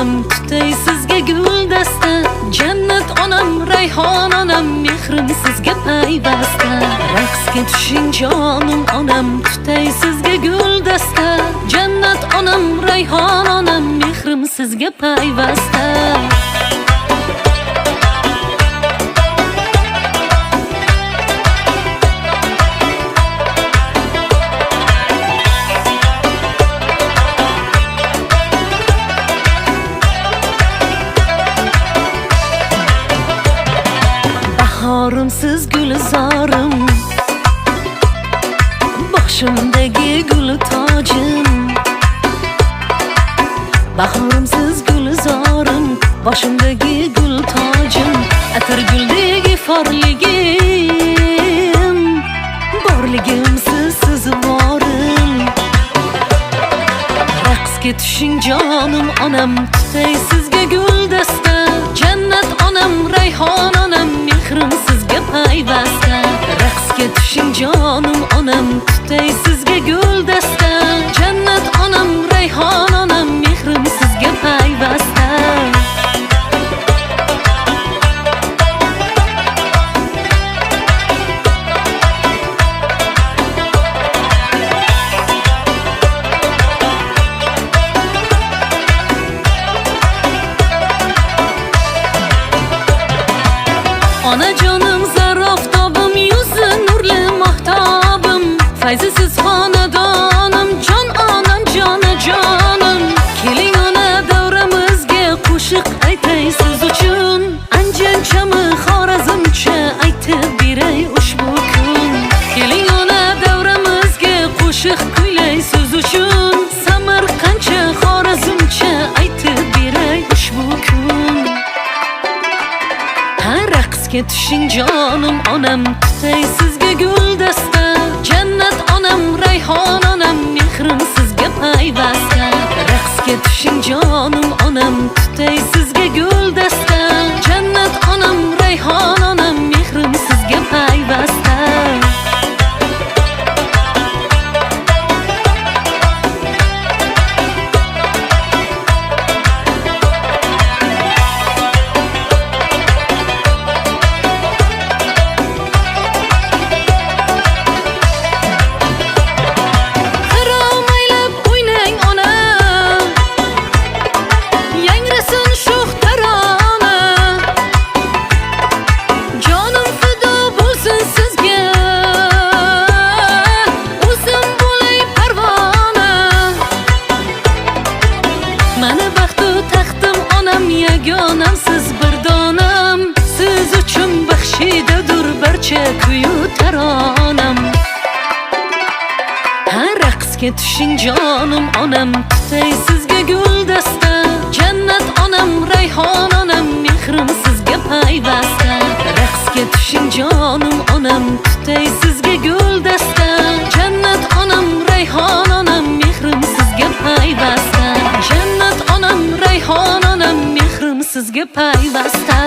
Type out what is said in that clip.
onam tutay sizga guldasta. Jannat onam, rayhon onam, mehrim sizga payvasta. Raqsga tushing jonim onam, tutay sizga guldasta. Jannat onam, rayhon onam, mehrim sizga payvasta. Bahorim siz gulzorim, boshimdagi gul tojim. Bahorim siz gulzorim, boshimdagi gul tojim. Atir guldek iforligim, borligim siz borim. Raqsga tushing jonim onam, tutay sizga guldasta. Jannat onam, rayhon onam, mehrim sizga payvasta. Raqsga tushing jonim onam, tutay sizga guldasta. Jannat onam, rayhon onam, mehrim sizga payvasta. Onajonim zaroftobim, yuzi nurli mahtabim. Fayzisiz xonadonim, jon onam, jonajonim. Keling ona davramizga qo'shiq aytay siz uchun. Anjanchami, Xorazmcha aytib beray ushbu kun. Keling ona davramizga qo'shiq kuylay siz uchun. Samarqandcha, Xorazmcha aytib beray ushbu kun. Raqsga tushing jonim onam, tutay sizga guldasta. Jannat onam, rayhon onam, mehrim sizga payvasta. Raqsga tushing jonim onam, tutay sizga guldasta. Jannat onam, rayhon onam, mehrim sizga payvasta. Mani baxtu taxtim onam, yagonam siz bir donam. Siz uchun baxshidadur barcha kuyu taronam. Raqsga tushing jonim onam, tutay sizga guldasta. Jannat onam, rayhon onam, mehrim sizga payvasta. Raqsga tushing jonim onam, tutay sizga guldasta. Jannat onam, rayhon onam, mehrim sizga payvasta. Jannat onam, rayhon onam, mehrim sizga payvasta.